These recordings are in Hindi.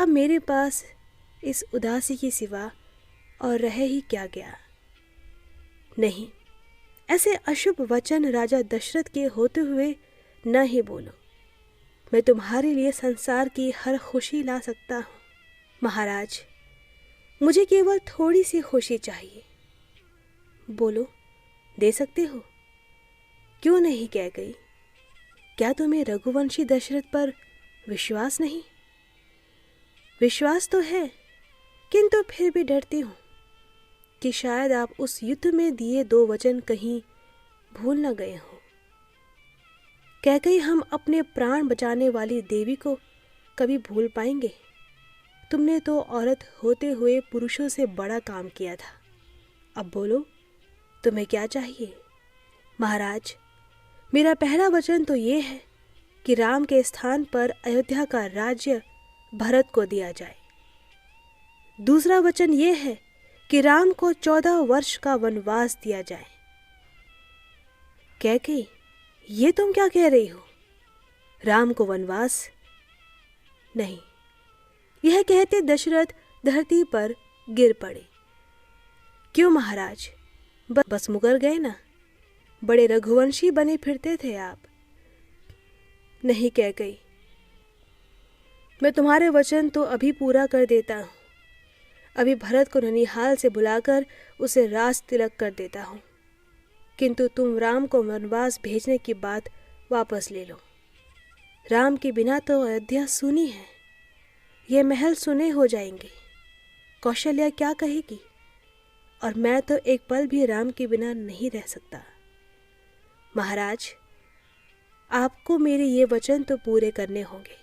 अब मेरे पास इस उदासी के सिवा और रह ही क्या गया। नहीं, ऐसे अशुभ वचन राजा दशरथ के होते हुए न ही बोलो। मैं तुम्हारे लिए संसार की हर खुशी ला सकता हूँ। महाराज, मुझे केवल थोड़ी सी खुशी चाहिए। बोलो, दे सकते हो? क्यों नहीं कह गई? क्या तुम्हें रघुवंशी दशरथ पर विश्वास नहीं? विश्वास तो है, किंतु फिर भी डरती हूँ कि शायद आप उस युद्ध में दिए 2 वचन कहीं भूल न गए हो। कैकेयी, हम अपने प्राण बचाने वाली देवी को कभी भूल पाएंगे? तुमने तो औरत होते हुए पुरुषों से बड़ा काम किया था। अब बोलो, तुम्हें क्या चाहिए? महाराज, मेरा पहला वचन तो ये है कि राम के स्थान पर अयोध्या का राज्य भरत को दिया जाए। दूसरा वचन ये है कि राम को 14 वर्ष का वनवास दिया जाए। कैकेयी, ये तुम क्या कह रही हो? राम को वनवास? नहीं। यह कहते दशरथ धरती पर गिर पड़े। क्यों महाराज, बस मुकर गए ना? बड़े रघुवंशी बने फिरते थे आप। नहीं कैकेयी, मैं तुम्हारे वचन तो अभी पूरा कर देता हूँ। अभी भरत को ननिहाल से बुलाकर उसे राज तिलक कर देता हूँ, किंतु तुम राम को वनवास भेजने की बात वापस ले लो। राम के बिना तो अयोध्या सूनी है। ये महल सुने हो जाएंगे। कौशल्या क्या कहेगी? और मैं तो एक पल भी राम के बिना नहीं रह सकता। महाराज, आपको मेरे ये वचन तो पूरे करने होंगे।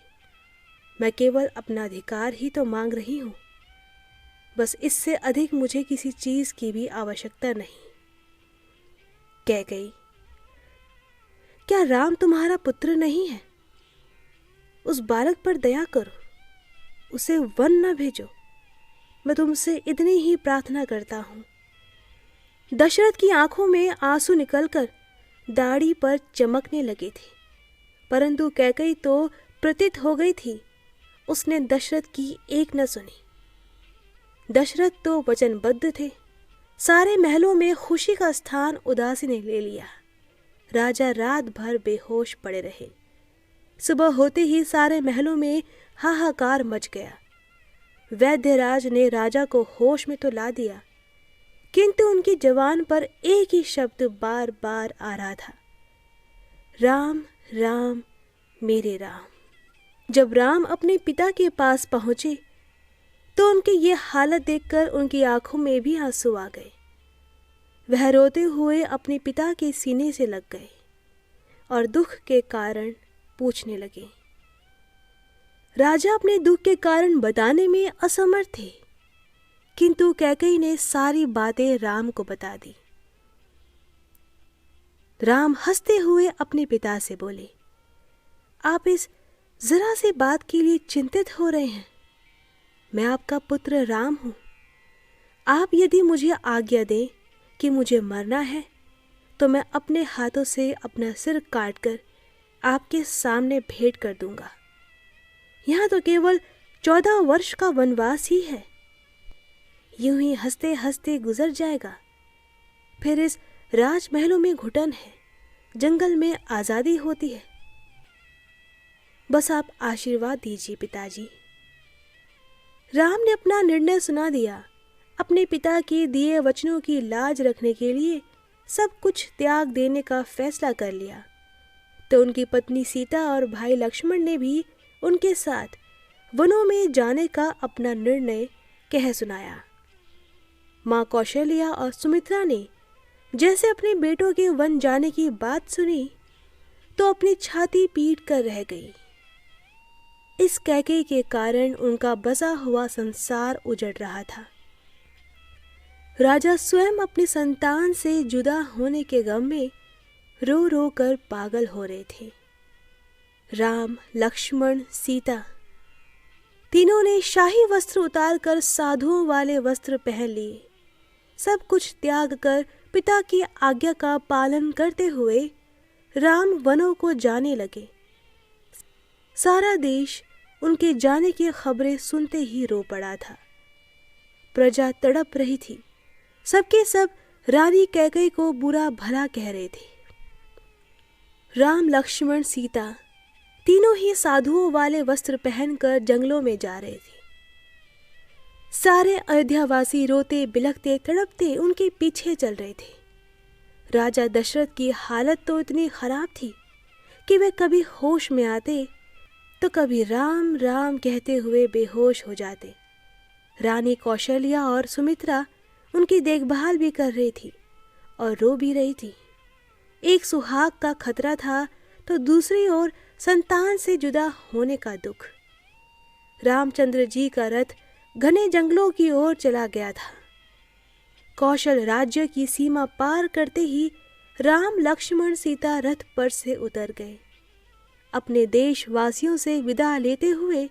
मैं केवल अपना अधिकार ही तो मांग रही हूँ। बस इससे अधिक मुझे किसी चीज की भी आवश्यकता नहीं। कैकेयी, क्या राम तुम्हारा पुत्र नहीं है? उस बालक पर दया करो, उसे वन न भेजो। मैं तुमसे इतनी ही प्रार्थना करता हूँ। दशरथ की आंखों में आंसू निकलकर दाढ़ी पर चमकने लगे थे, परंतु कैकेयी तो प्रतीत हो गई थी। उसने दशरथ की एक न सुनी। दशरथ तो वचनबद्ध थे। सारे महलों में खुशी का स्थान उदासी ने ले लिया। राजा रात भर बेहोश पड़े रहे। सुबह होते ही सारे महलों में हाहाकार मच गया। वैद्यराज ने राजा को होश में तो ला दिया, किंतु उनकी जबान पर एक ही शब्द बार बार आ रहा था, राम राम मेरे राम। जब राम अपने पिता के पास पहुंचे तो उनकी ये हालत देखकर उनकी आंखों में भी आंसू आ गए। वह रोते हुए अपने पिता के सीने से लग गए और दुख के कारण पूछने लगे। राजा अपने दुख के कारण बताने में असमर्थ थे, किंतु कैकेयी ने सारी बातें राम को बता दी। राम हंसते हुए अपने पिता से बोले, आप इस जरा सी बात के लिए चिंतित हो रहे हैं। मैं आपका पुत्र राम हूं। आप यदि मुझे आज्ञा दें कि मुझे मरना है तो मैं अपने हाथों से अपना सिर काटकर आपके सामने भेंट कर दूंगा। यहाँ तो केवल 14 वर्ष का वनवास ही है, यूं ही हंसते हंसते गुजर जाएगा। फिर इस राजमहलों में घुटन है, जंगल में आजादी होती है। बस आप आशीर्वाद दीजिए पिताजी। राम ने अपना निर्णय सुना दिया। अपने पिता के दिए वचनों की लाज रखने के लिए सब कुछ त्याग देने का फैसला कर लिया। तो उनकी पत्नी सीता और भाई लक्ष्मण ने भी उनके साथ वनों में जाने का अपना निर्णय कह सुनाया। माँ कौशल्या और सुमित्रा ने जैसे अपने बेटों के वन जाने की बात सुनी तो अपनी छाती पीट कर रह गई। इस कैकेयी के कारण उनका बसा हुआ संसार उजड़ रहा था। राजा स्वयं अपनी संतान से जुदा होने के गम में रो रो कर पागल हो रहे थे। राम, लक्ष्मण, सीता तीनों ने शाही वस्त्र उतारकर साधुओं वाले वस्त्र पहन लिए। सब कुछ त्याग कर पिता की आज्ञा का पालन करते हुए राम वनों को जाने लगे। सारा देश उनके जाने की खबरें सुनते ही रो पड़ा था। प्रजा तड़प रही थी, सबके सब रानी कैकेयी को बुरा भला कह रहे थे। राम, लक्ष्मण, सीता तीनों ही साधुओं वाले वस्त्र पहनकर जंगलों में जा रहे थे। सारे अयोध्यावासी रोते बिलखते तड़पते उनके पीछे चल रहे थे। राजा दशरथ की हालत तो इतनी खराब थी कि वे कभी होश में आते तो कभी राम राम कहते हुए बेहोश हो जाते। रानी कौशल्या और सुमित्रा उनकी देखभाल भी कर रही थी और रो भी रही थी। एक सुहाग का खतरा था तो दूसरी ओर संतान से जुदा होने का दुख। रामचंद्र जी का रथ घने जंगलों की ओर चला गया था। कौशल राज्य की सीमा पार करते ही राम, लक्ष्मण, सीता रथ पर से उतर गए। अपने देशवासियों से विदा लेते हुए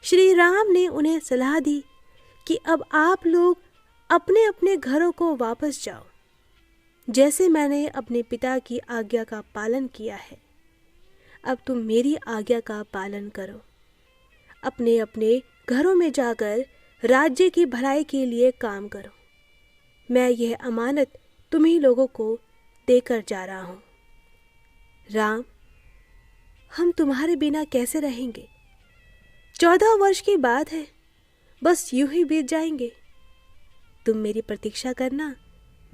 श्री राम ने उन्हें सलाह दी कि अब आप लोग अपने अपने घरों को वापस जाओ, जैसे मैंने अपने पिता की आज्ञा का पालन किया है। अब तुम मेरी आज्ञा का पालन करो। अपने अपने घरों में जाकर राज्य की भलाई के लिए काम करो। मैं यह अमानत तुम्ही लोगों को देकर जा रहा हूँ। राम, हम तुम्हारे बिना कैसे रहेंगे? 14 वर्ष की बात है, बस यूं ही बीत जाएंगे। तुम मेरी प्रतीक्षा करना,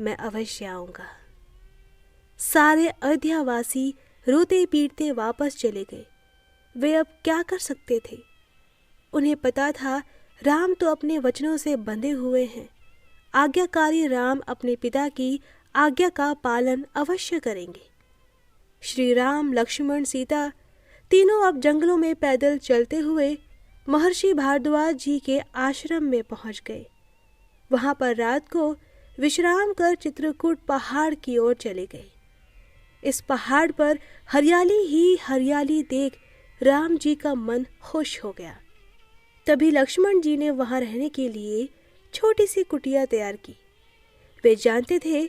मैं अवश्य आऊंगा। सारे अयोध्यावासी रोते पीटते वापस चले गए। वे अब क्या कर सकते थे? उन्हें पता था राम तो अपने वचनों से बंधे हुए हैं। आज्ञाकारी राम अपने पिता की आज्ञा का पालन अवश्य करेंगे। श्री राम, लक्ष्मण, सीता तीनों अब जंगलों में पैदल चलते हुए महर्षि भारद्वाज जी के आश्रम में पहुंच गए। वहां पर रात को विश्राम कर चित्रकूट पहाड़ की ओर चले गए। इस पहाड़ पर हरियाली ही हरियाली देख राम जी का मन खुश हो गया। तभी लक्ष्मण जी ने वहां रहने के लिए छोटी सी कुटिया तैयार की। वे जानते थे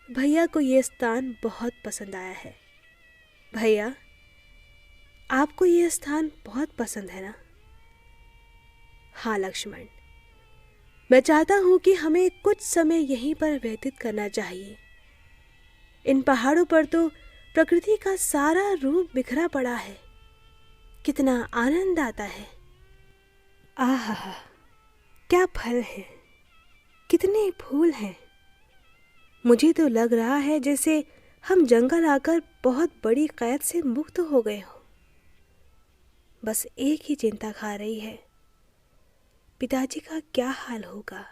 भैया को यह स्थान बहुत पसंद आया है। भैया, आपको यह स्थान बहुत पसंद है ना? हाँ लक्ष्मण, मैं चाहता हूं कि हमें कुछ समय यहीं पर व्यतीत करना चाहिए। इन पहाड़ों पर तो प्रकृति का सारा रूप बिखरा पड़ा है। कितना आनंद आता है। आहा, क्या फल है, कितने फूल हैं। मुझे तो लग रहा है जैसे हम जंगल आकर बहुत बड़ी कैद से मुक्त हो गए हो। बस एक ही चिंता खा रही है, पिताजी का क्या हाल होगा।